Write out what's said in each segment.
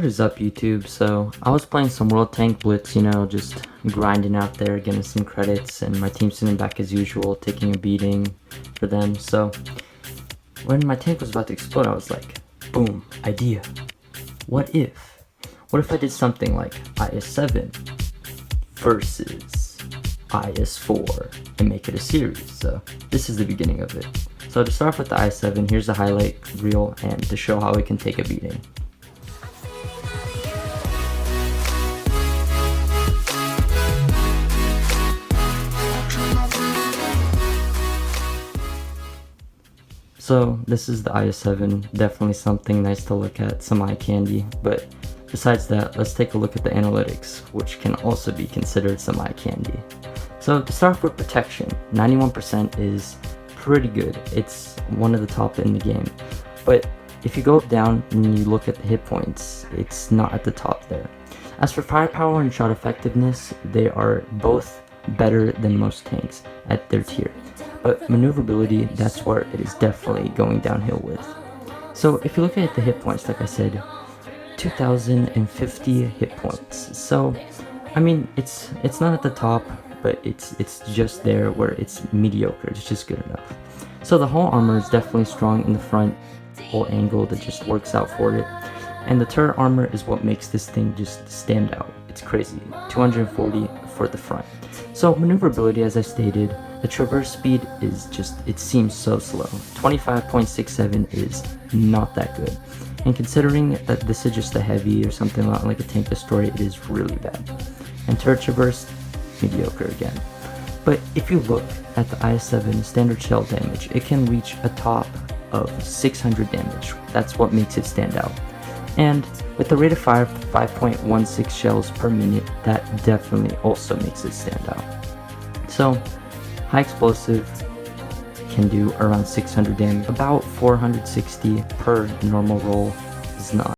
is up, YouTube? So I was playing some World Tank Blitz, you know, just grinding out there, getting some credits, and my team sitting back as usual, taking a beating for them. So when my tank was about to explode, I was like, boom, idea. What if I did something like IS-7 versus IS-4 and make it a series? So this is the beginning of it. So to start off with the IS-7, here's the highlight reel and to show how it can take a beating. So this is the IS-7, definitely something nice to look at, some eye candy, but besides that, let's take a look at the analytics, which can also be considered some eye candy. So to start off with protection, 91% is pretty good. It's one of the top in the game, but if you go down and you look at the hit points, it's not at the top there. As for firepower and shot effectiveness, they are both better than most tanks at their tier, but maneuverability, that's where it is definitely going downhill with. So if you look at the hit points, like I said, 2050 hit points. So I mean, it's not at the top, but it's just there where it's mediocre. It's just good enough. So the whole armor is definitely strong in the front, whole angle that just works out for it, and the turret armor is what makes this thing just stand out. It's crazy. 240 for the front. So maneuverability, as I stated, the traverse speed is just, it seems so slow. 25.67 is not that good. And considering that this is just a heavy or something like a tank destroyer, it is really bad. And turret traverse, mediocre again. But if you look at the IS-7 standard shell damage, it can reach a top of 600 damage. That's what makes it stand out. And with the rate of fire 5.16 shells per minute, that definitely also makes it stand out. So high explosive can do around 600 damage. About 460 per normal roll is not.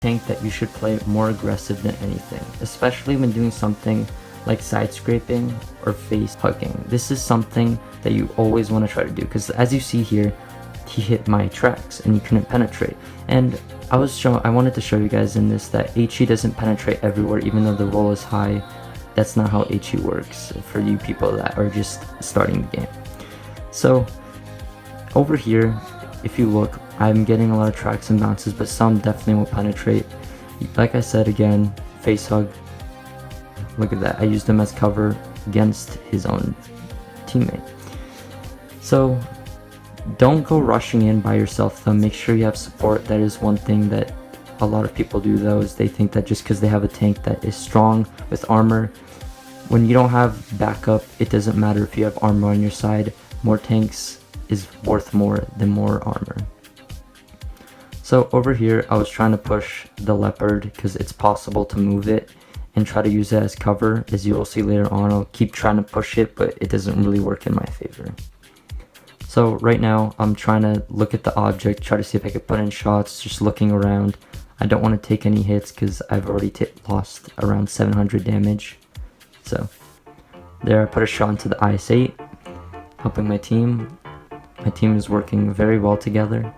Tank that you should play more aggressive than anything, especially when doing something like side scraping or face hugging. This is something that you always want to try to do, because as you see here, he hit my tracks and he couldn't penetrate. And I wanted to show you guys in this that HE doesn't penetrate everywhere, even though the roll is high. That's not how HE works for you people that are just starting the game. So over here, if you look, I'm getting a lot of tracks and bounces, but some definitely will penetrate. Like I said again, face hug. Look at that. I used him as cover against his own teammate. So don't go rushing in by yourself though. Make sure you have support. That is one thing that a lot of people do though, is they think that just because they have a tank that is strong with armor, when you don't have backup, it doesn't matter if you have armor on your side. More tanks is worth more than more armor. So over here, I was trying to push the leopard because it's possible to move it and try to use it as cover. As you will see later on, I'll keep trying to push it, but it doesn't really work in my favor. So right now, I'm trying to look at the object, try to see if I can put in shots, just looking around. I don't want to take any hits because I've already lost around 700 damage. So there, I put a shot into the IS-8, helping my team. My team is working very well together.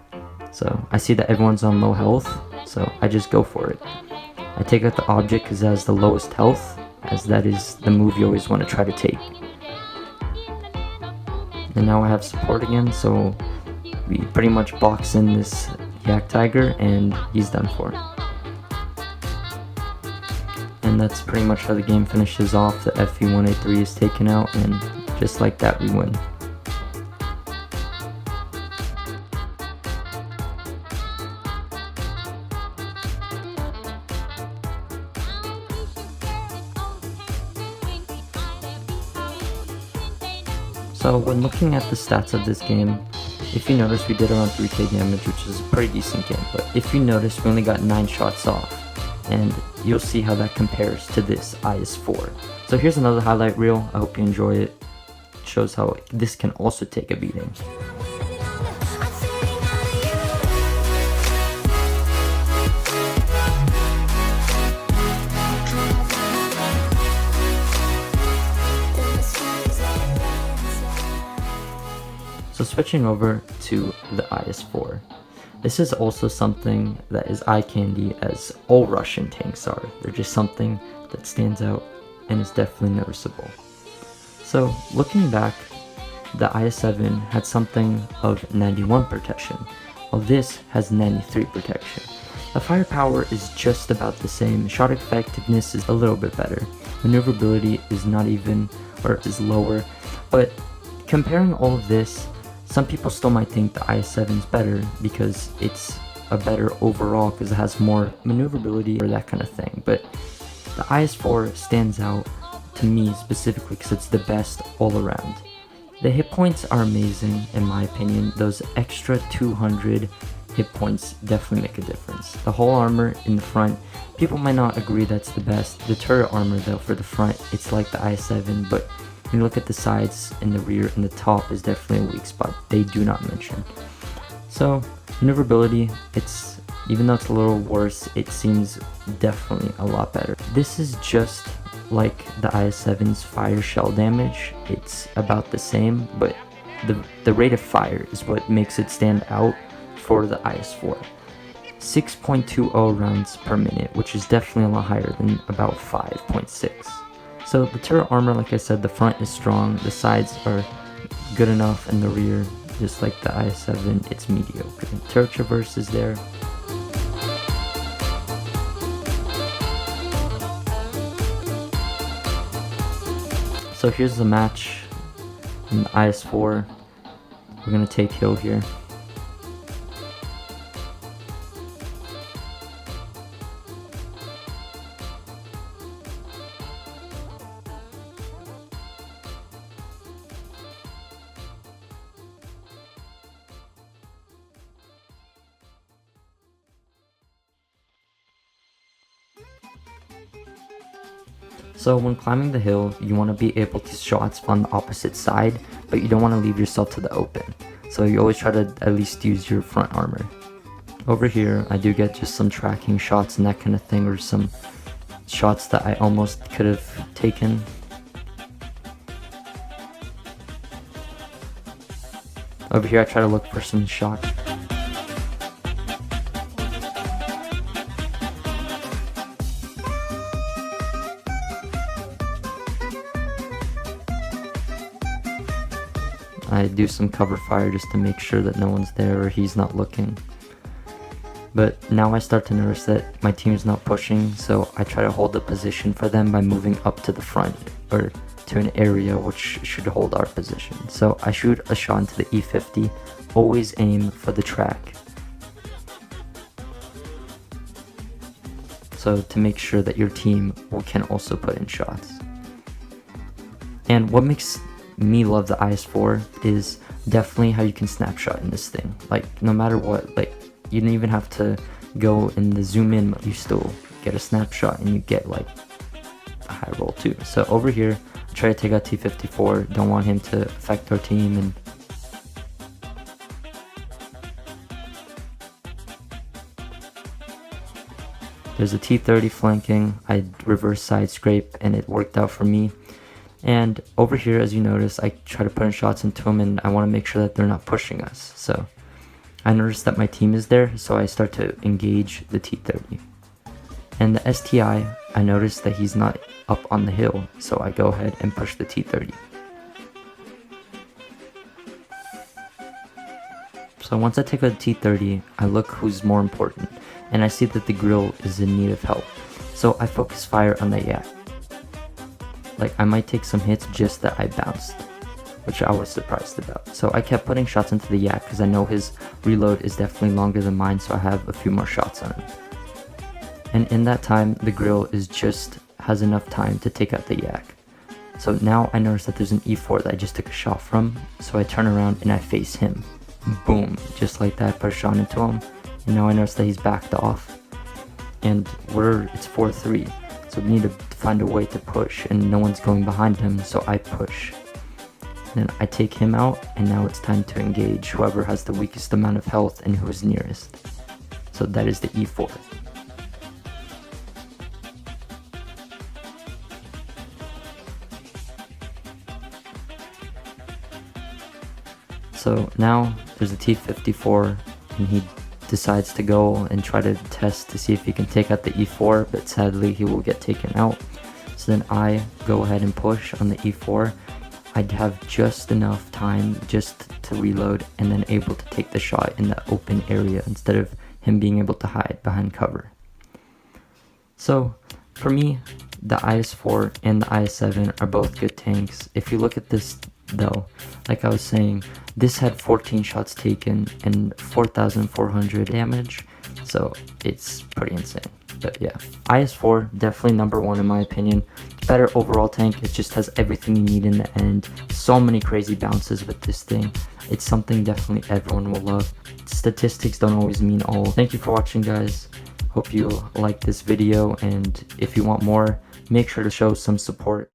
So I see that everyone's on low health, so I just go for it. I take out the object because it has the lowest health, as that is the move you always want to try to take. And now I have support again, so we pretty much box in this Yak Tiger and he's done for. And that's pretty much how the game finishes off. The FV1A3 is taken out, and just like that we win. So when looking at the stats of this game, if you notice, we did around 3k damage, which is a pretty decent game. But if you notice, we only got 9 shots off, and you'll see how that compares to this IS-4. So here's another highlight reel. I hope you enjoy it. It shows how this can also take a beating. So switching over to the IS-4. This is also something that is eye candy, as all Russian tanks are. They're just something that stands out and is definitely noticeable. So looking back, the IS-7 had something of 91 protection, while this has 93 protection. The firepower is just about the same, shot effectiveness is a little bit better, maneuverability is not even, or is lower, but comparing all of this, some people still might think the IS-7 is better because it's a better overall because it has more maneuverability or that kind of thing. But the IS-4 stands out to me specifically because it's the best all around. The hit points are amazing in my opinion. Those extra 200 hit points definitely make a difference. The whole armor in the front, people might not agree that's the best. The turret armor though for the front, it's like the IS-7, but when you look at the sides and the rear and the top is definitely a weak spot they do not mention. So maneuverability, it's, even though it's a little worse, it seems definitely a lot better. This is just like the IS-7's fire shell damage. It's about the same, but the rate of fire is what makes it stand out for the IS-4. 6.20 rounds per minute, which is definitely a lot higher than about 5.6. So the turret armor, like I said, the front is strong, the sides are good enough, and the rear, just like the IS-7, it's mediocre. Turret traverse is there. So here's the match in the IS-4. We're gonna take hill here. So when climbing the hill, you want to be able to shots on the opposite side, but you don't want to leave yourself to the open. So you always try to at least use your front armor. Over here, I do get just some tracking shots and that kind of thing, or some shots that I almost could have taken. Over here, I try to look for some shots. I do some cover fire just to make sure that no one's there or he's not looking. But now I start to notice that my team's not pushing, so I try to hold the position for them by moving up to the front, or to an area which should hold our position. So I shoot a shot into the E50, always aim for the track. So to make sure that your team can also put in shots. And what makes me love the IS-4 is definitely how you can snapshot in this thing. Like no matter what, like you don't even have to go in the zoom in, you still get a snapshot and you get like a high roll too. So over here, I try to take out T-54, don't want him to affect our team, and there's a T-30 flanking. I reverse side scrape and it worked out for me. And over here, as you notice, I try to put in shots into them and I want to make sure that they're not pushing us. So I notice that my team is there, so I start to engage the T-30. And the STI, I notice that he's not up on the hill, so I go ahead and push the T-30. So once I take out the T-30, I look who's more important, and I see that the grill is in need of help. So I focus fire on the yak. Like I might take some hits just that I bounced, which I was surprised about. So I kept putting shots into the yak because I know his reload is definitely longer than mine, so I have a few more shots on him. And in that time, the grill is just has enough time to take out the yak. So now I notice that there's an E4 that I just took a shot from, so I turn around and I face him. Boom, just like that, put a shot into him, and now I notice that he's backed off. And it's 4-3, so we need to find a way to push, and no one's going behind him, so I push. Then I take him out, and now it's time to engage whoever has the weakest amount of health and who is nearest. So that is the E4. So now there's a T-54, and he decides to go and try to test to see if he can take out the E4, but sadly he will get taken out. So then I go ahead and push on the E4. I'd have just enough time just to reload and then able to take the shot in the open area instead of him being able to hide behind cover. So for me, the IS-4 and the IS-7 are both good tanks. If you look at this though, like I was saying, this had 14 shots taken and 4,400 damage, so it's pretty insane. But yeah, IS-4 definitely number one in my opinion. Better overall tank. It just has everything you need in the end. So many crazy bounces with this thing. It's something definitely everyone will love. Statistics don't always mean all. Thank you for watching, guys. Hope you liked this video, and if you want more, make sure to show some support.